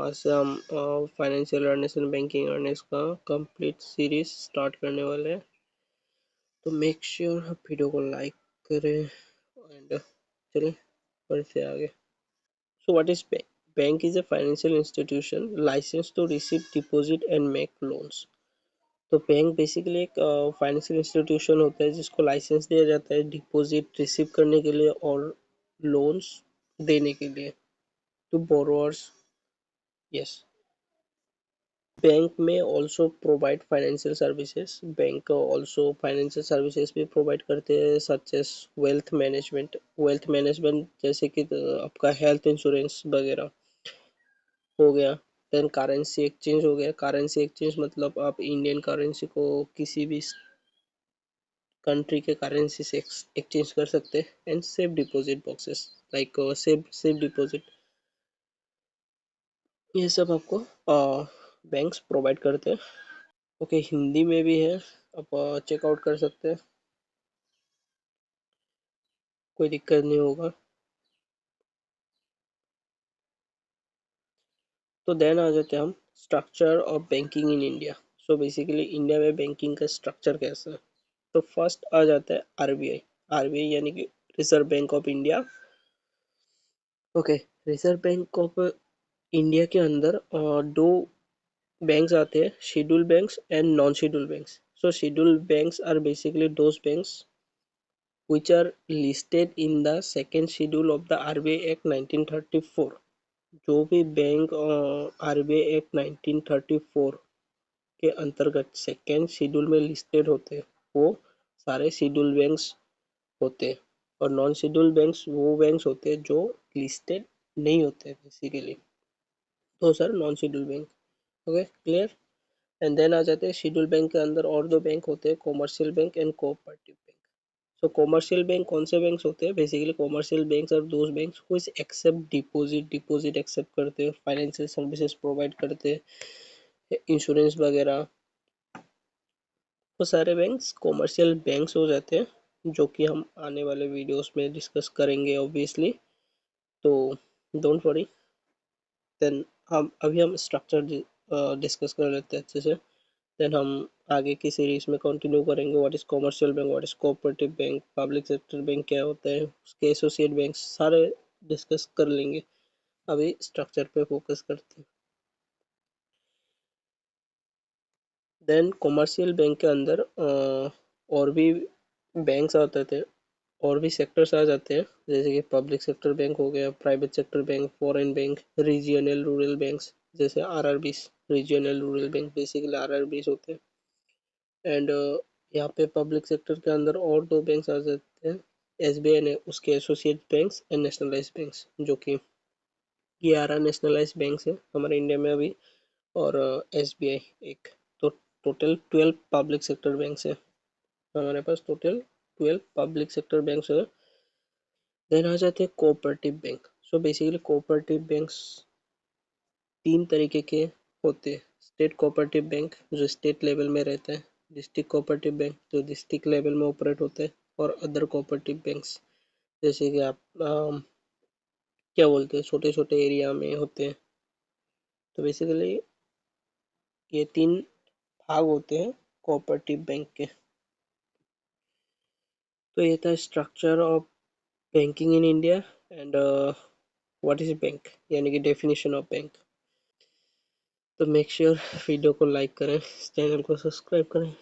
आज से हम financial awareness and banking awareness का कंप्लीट सीरीज स्टार्ट करने वाले हैं। तो मेक श्योर आप वीडियो को लाइक करें एंड चलिए बढ़ते आगे। So what is bank? Bank is a financial institution license to receive deposit and make loans. तो बैंक बेसिकली एक फाइनेंशियल इंस्टीट्यूशन होता है जिसको लाइसेंस दिया जाता है डिपॉजिट रिसीव करने के लिए और लोन्स देने के लिए टू बोरोअर्स। यस, बैंक में also provide financial services. Bank also financial services भी प्रोवाइड करते हैं सच एस वेल्थ मैनेजमेंट जैसे कि आपका हेल्थ इंश्योरेंस वगैरह हो गया। देन करेंसी एक्सचेंज हो गया। करेंसी एक्सचेंज मतलब आप इंडियन करेंसी को किसी भी कंट्री के करेंसी से एक्सचेंज कर सकते हैं। And safe deposit boxes like safe deposit, ये सब आपको बैंक्स प्रोवाइड करते हैं। ओके, हिंदी में भी है, आप चेकआउट कर सकते हैं, कोई दिक्कत नहीं होगा। तो देन आ जाते हैं हम structure of banking in India. So basically India में बैंकिंग का स्ट्रक्चर कैसा है। तो फर्स्ट आ जाता है आरबीआई। आरबीआई यानी कि Reserve Bank of India. Okay, Reserve Bank of India के अंदर दो बैंक्स आते हैं, schedule banks and non schedule banks. So schedule banks are basically those banks which are listed in the second schedule of the RBI Act 1934। जो भी bank RBI act 1934 के अंतर्गत second schedule में लिस्टेड होते हैं वो सारे शेड्यूल बैंक्स होते हैं। और नॉन शेड्यूल बैंक्स वो बैंक्स होते हैं जो लिस्टेड नहीं होते बेसिकली, तो sir non schedule bank. Okay, clear. And then आ जाते हैं शेड्यूल बैंक के अंदर और दो बैंक होते हैं, commercial bank and cooperative bank. So commercial bank कौन से बैंक्स होते हैं? बेसिकली कॉमर्शियल बैंक्स और those banks which accept deposit accept करते हैं, फाइनेंशियल सर्विसेज प्रोवाइड करते हैं, इंश्योरेंस वगैरह। वो सारे बैंक्स कॉमर्शियल बैंक्स हो जाते हैं, जो कि हम आने वाले वीडियोस में डिस्कस करेंगे ऑब्वियसली। तो डोंट वरी। देन हम अभी स्ट्रक्चर डिस्कस कर लेते हैं अच्छे से। देन हम आगे की सीरीज में कंटिन्यू करेंगे what is commercial bank, what is cooperative bank, public sector bank क्या होता है, उसके एसोसिएट बैंक सारे डिस्कस कर लेंगे। अभी स्ट्रक्चर पे फोकस करते हैं। देन कॉमर्शियल बैंक के अंदर और भी बैंक्स आते थे, और भी सेक्टर्स आ जाते हैं, जैसे कि पब्लिक सेक्टर बैंक हो गया, private sector bank, foreign bank, regional rural banks जैसे RRBs. Regional rural bank basically RRBs होते हैं। एंड यहाँ पे पब्लिक सेक्टर के अंदर और दो बैंक्स आ जाते हैं, एसबीआई ने उसके associate banks and nationalise banks, जो कि 11 नेशनलाइज बैंक्स है हमारे इंडिया में अभी, और एसबीआई एक। तो टोटल 12 पब्लिक सेक्टर बैंक्स है हमारे पास, टोटल 12 पब्लिक सेक्टर बैंक्स है। देन आ जाते हैं cooperative bank. So basically cooperative banks तीन तरीके के होते हैं, स्टेट कोऑपरेटिव बैंक जो स्टेट लेवल में रहता है, डिस्ट्रिक्ट कोऑपरेटिव बैंक जो डिस्ट्रिक्ट लेवल में ऑपरेट होते हैं, और अदर कोऑपरेटिव बैंक्स जैसे कि आप क्या बोलते हैं छोटे छोटे एरिया में होते हैं। तो बेसिकली ये तीन भाग होते हैं कोऑपरेटिव बैंक के। तो ये था structure of banking in India and what is bank यानी कि डेफिनेशन ऑफ बैंक। तो मेक श्योर वीडियो को लाइक करें, चैनल को सब्सक्राइब करें।